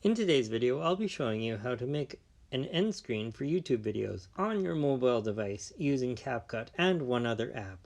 In today's video, I'll be showing you how to make an end screen for YouTube videos on your mobile device using CapCut and one other app.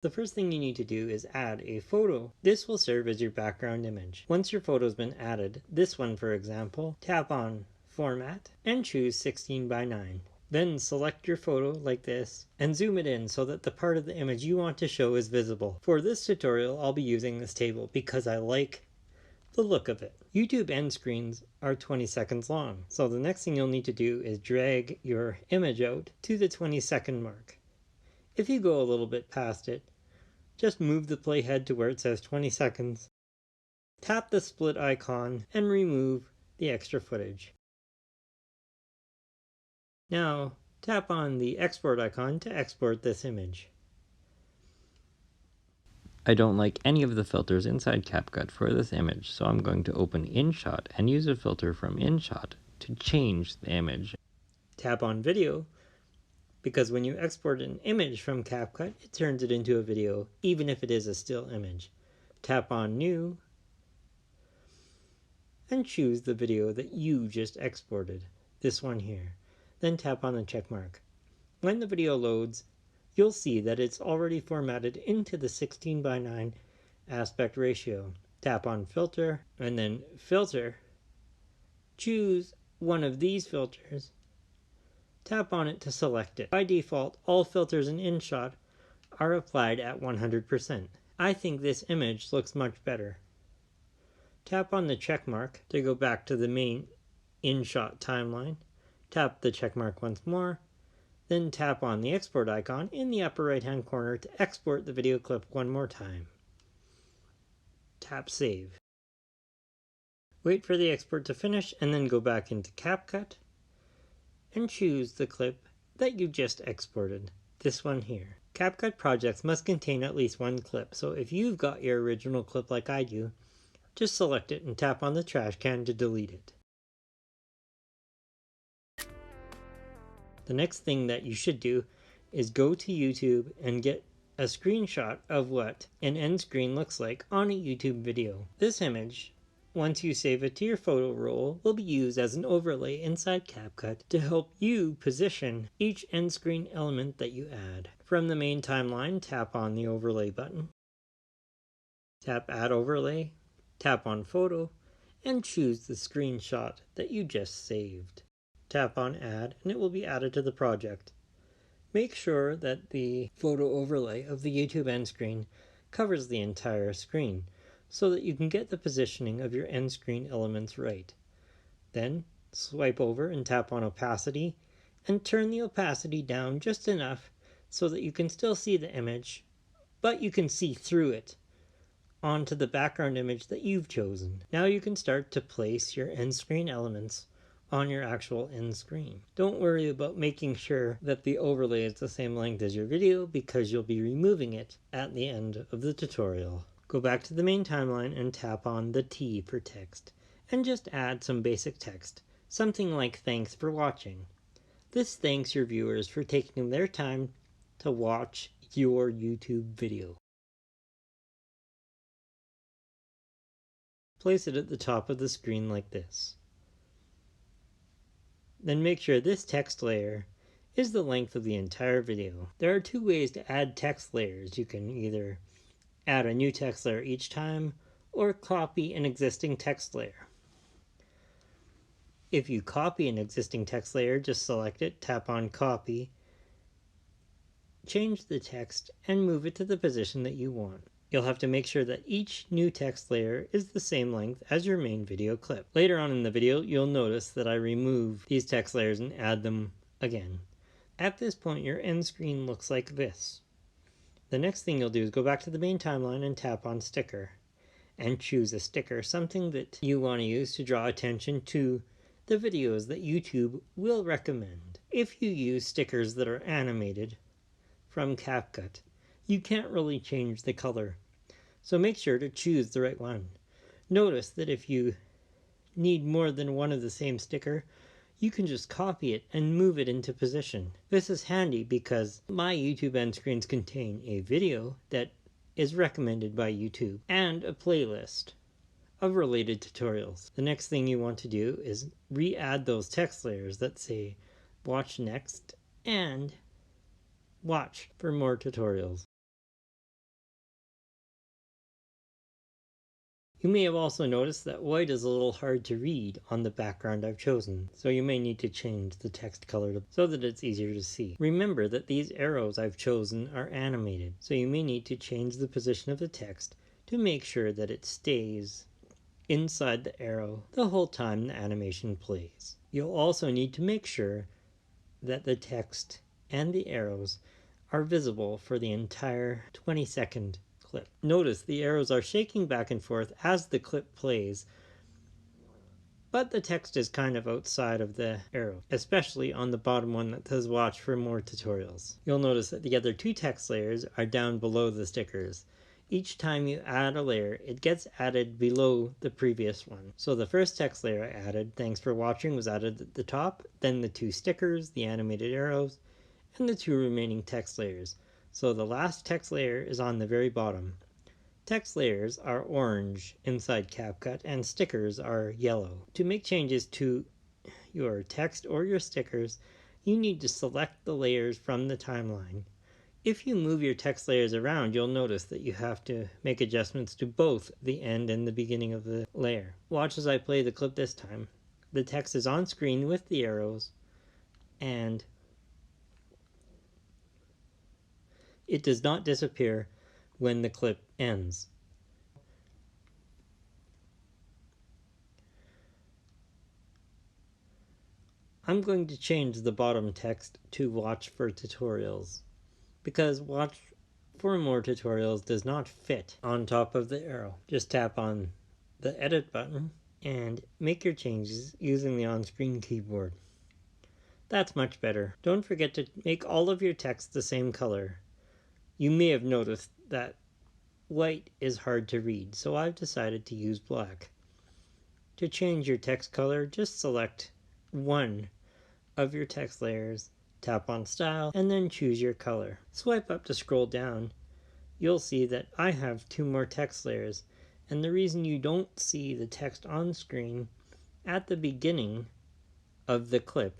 The first thing you need to do is add a photo. This will serve as your background image. Once your photo's been added, this one for example, tap on Format and choose 16 by 9. Then select your photo like this and zoom it in so that the part of the image you want to show is visible. For this tutorial, I'll be using this table because I like the look of it. YouTube end screens are 20 seconds long, so the next thing you'll need to do is drag your image out to the 20-second mark. If you go a little bit past it, just move the playhead to where it says 20 seconds, tap the split icon, and remove the extra footage. Now, tap on the export icon to export this image. I don't like any of the filters inside CapCut for this image, so I'm going to open InShot and use a filter from InShot to change the image. Tap on Video, because when you export an image from CapCut, it turns it into a video, even if it is a still image. Tap on New, and choose the video that you just exported, this one here. Then tap on the check mark. When the video loads, you'll see that it's already formatted into the 16 by 9 aspect ratio. Tap on Filter, and then Filter. Choose one of these filters. Tap on it to select it. By default, all filters in InShot are applied at 100%. I think this image looks much better. Tap on the check mark to go back to the main InShot timeline. Tap the check mark once more. Then tap on the export icon in the upper right hand corner to export the video clip one more time. Tap Save. Wait for the export to finish and then go back into CapCut and choose the clip that you just exported, this one here. CapCut projects must contain at least one clip, so if you've got your original clip like I do, just select it and tap on the trash can to delete it. The next thing that you should do is go to YouTube and get a screenshot of what an end screen looks like on a YouTube video. This image, once you save it to your photo roll, will be used as an overlay inside CapCut to help you position each end screen element that you add. From the main timeline, tap on the overlay button. Tap Add Overlay, tap on Photo, and choose the screenshot that you just saved. Tap on Add and it will be added to the project. Make sure that the photo overlay of the YouTube end screen covers the entire screen so that you can get the positioning of your end screen elements right. Then swipe over and tap on Opacity and turn the opacity down just enough so that you can still see the image, but you can see through it onto the background image that you've chosen. Now you can start to place your end screen elements on your actual end screen. Don't worry about making sure that the overlay is the same length as your video because you'll be removing it at the end of the tutorial. Go back to the main timeline and tap on the T for text and just add some basic text, something like "Thanks for watching." This thanks your viewers for taking their time to watch your YouTube video. Place it at the top of the screen like this. Then make sure this text layer is the length of the entire video. There are two ways to add text layers. You can either add a new text layer each time or copy an existing text layer. If you copy an existing text layer, just select it, tap on Copy, change the text, and move it to the position that you want. You'll have to make sure that each new text layer is the same length as your main video clip. Later on in the video, you'll notice that I remove these text layers and add them again. At this point, your end screen looks like this. The next thing you'll do is go back to the main timeline and tap on Sticker and choose a sticker, something that you want to use to draw attention to the videos that YouTube will recommend. If you use stickers that are animated from CapCut, you can't really change the color, so make sure to choose the right one. Notice that if you need more than one of the same sticker, you can just copy it and move it into position. This is handy because my YouTube end screens contain a video that is recommended by YouTube and a playlist of related tutorials. The next thing you want to do is re-add those text layers that say watch next and watch for more tutorials. You may have also noticed that white is a little hard to read on the background I've chosen, so you may need to change the text color so that it's easier to see. Remember that these arrows I've chosen are animated, so you may need to change the position of the text to make sure that it stays inside the arrow the whole time the animation plays. You'll also need to make sure that the text and the arrows are visible for the entire 20-second clip. Notice the arrows are shaking back and forth as the clip plays, but the text is kind of outside of the arrow, especially on the bottom one that says watch for more tutorials. You'll notice that the other two text layers are down below the stickers. Each time you add a layer, it gets added below the previous one. So the first text layer I added, thanks for watching, was added at the top, then the two stickers, the animated arrows, and the two remaining text layers. So the last text layer is on the very bottom. Text layers are orange inside CapCut and stickers are yellow. To make changes to your text or your stickers, you need to select the layers from the timeline. If you move your text layers around, you'll notice that you have to make adjustments to both the end and the beginning of the layer. Watch as I play the clip this time. The text is on screen with the arrows, and it does not disappear when the clip ends. I'm going to change the bottom text to watch for tutorials, because watch for more tutorials does not fit on top of the arrow. Just tap on the edit button and make your changes using the on-screen keyboard. That's much better. Don't forget to make all of your text the same color. You may have noticed that white is hard to read, so I've decided to use black. To change your text color, just select one of your text layers, tap on Style, and then choose your color. Swipe up to scroll down. You'll see that I have two more text layers, and the reason you don't see the text on screen at the beginning of the clip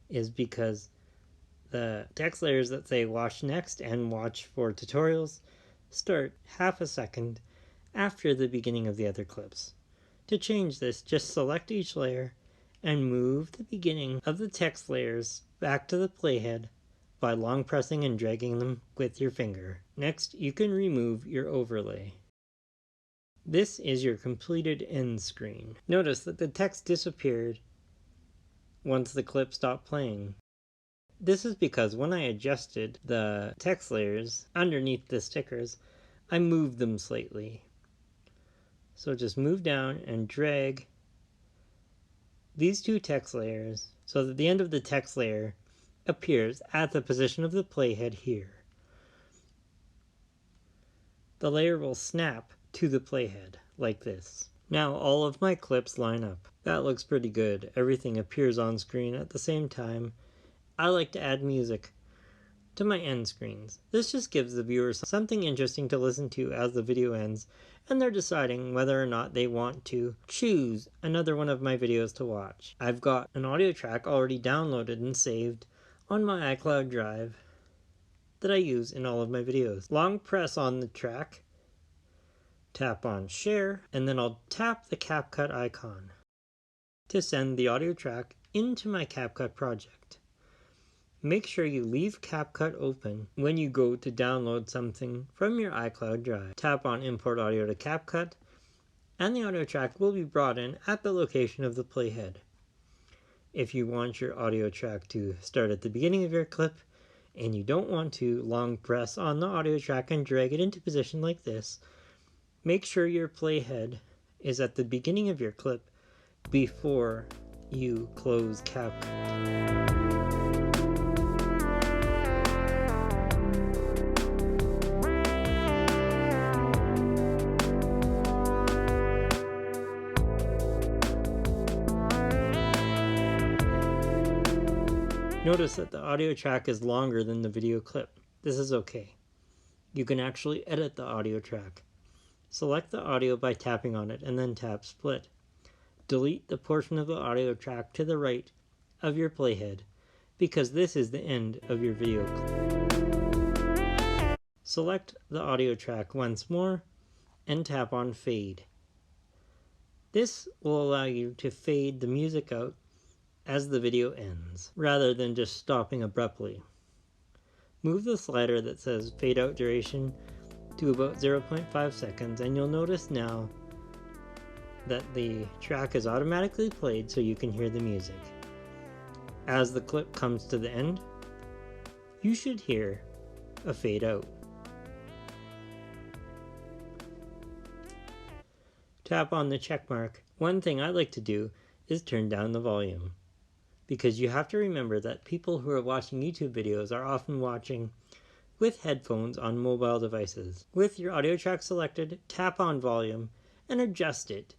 is because the text layers that say watch next and watch for tutorials start half a second after the beginning of the other clips. To change this, just select each layer and move the beginning of the text layers back to the playhead by long pressing and dragging them with your finger. Next, you can remove your overlay. This is your completed end screen. Notice that the text disappeared once the clip stopped playing. This is because when I adjusted the text layers underneath the stickers, I moved them slightly. So just move down and drag these two text layers so that the end of the text layer appears at the position of the playhead here. The layer will snap to the playhead like this. Now all of my clips line up. That looks pretty good. Everything appears on screen at the same time. I like to add music to my end screens. This just gives the viewers something interesting to listen to as the video ends, and they're deciding whether or not they want to choose another one of my videos to watch. I've got an audio track already downloaded and saved on my iCloud drive that I use in all of my videos. Long press on the track, tap on share, and then I'll tap the CapCut icon to send the audio track into my CapCut project. Make sure you leave CapCut open when you go to download something from your iCloud drive. Tap on Import Audio to CapCut, and the audio track will be brought in at the location of the playhead. If you want your audio track to start at the beginning of your clip, and you don't want to long press on the audio track and drag it into position like this, make sure your playhead is at the beginning of your clip before you close CapCut. Notice that the audio track is longer than the video clip. This is okay. You can actually edit the audio track. Select the audio by tapping on it and then tap Split. Delete the portion of the audio track to the right of your playhead because this is the end of your video clip. Select the audio track once more and tap on Fade. This will allow you to fade the music out as the video ends, rather than just stopping abruptly. Move the slider that says Fade Out Duration to about 0.5 seconds and you'll notice now that the track is automatically played so you can hear the music. As the clip comes to the end, you should hear a fade out. Tap on the check mark. One thing I like to do is turn down the volume, because you have to remember that people who are watching YouTube videos are often watching with headphones on mobile devices. With your audio track selected, tap on volume and adjust it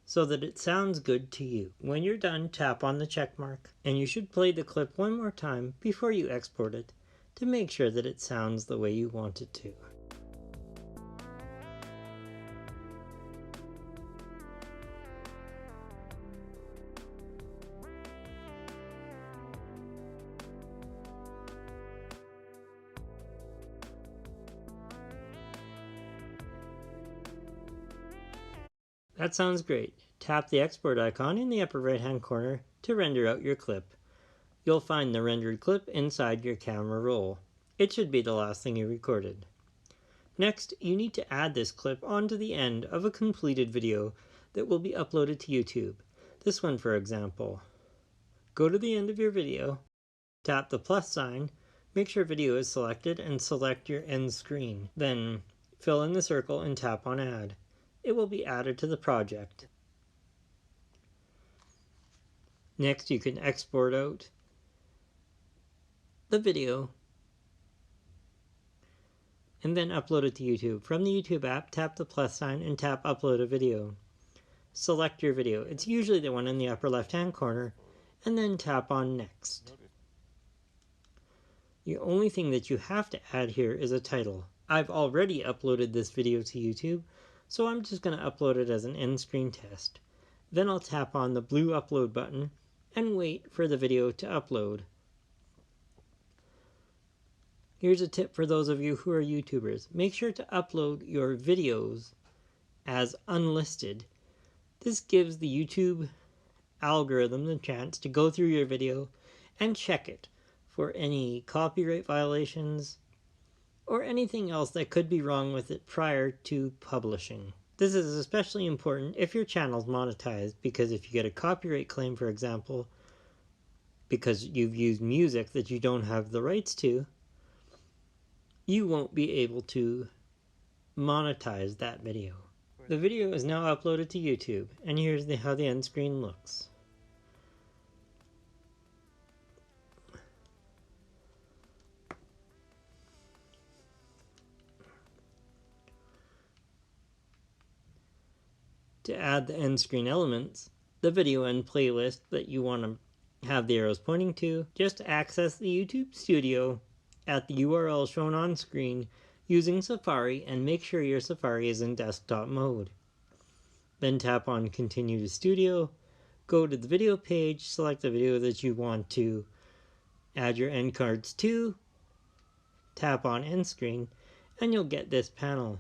so that it sounds good to you. When you're done, tap on the check mark, and you should play the clip one more time before you export it to make sure that it sounds the way you want it to. That sounds great. Tap the export icon in the upper right hand corner to render out your clip. You'll find the rendered clip inside your camera roll. It should be the last thing you recorded. Next, you need to add this clip onto the end of a completed video that will be uploaded to YouTube. This one, for example. Go to the end of your video, tap the plus sign, make sure video is selected, and select your end screen. Then fill in the circle and tap on Add. It will be added to the project. Next, you can export out the video and then upload it to YouTube. From the YouTube app, tap the plus sign and tap Upload a Video. Select your video. It's usually the one in the upper left-hand corner, and then tap on Next. The only thing that you have to add here is a title. I've already uploaded this video to YouTube, so I'm just going to upload it as an end screen test. Then I'll tap on the blue upload button and wait for the video to upload. Here's a tip for those of you who are YouTubers. Make sure to upload your videos as unlisted. This gives the YouTube algorithm the chance to go through your video and check it for any copyright violations or anything else that could be wrong with it prior to publishing. This is especially important if your channel's monetized, because if you get a copyright claim, for example, because you've used music that you don't have the rights to, you won't be able to monetize that video. The video is now uploaded to YouTube, and here's how the end screen looks. To add the end screen elements, the video and playlist that you want to have the arrows pointing to, just access the YouTube Studio at the URL shown on screen using Safari and make sure your Safari is in desktop mode. Then tap on Continue to Studio, go to the video page, select the video that you want to add your end cards to, tap on End Screen, and you'll get this panel.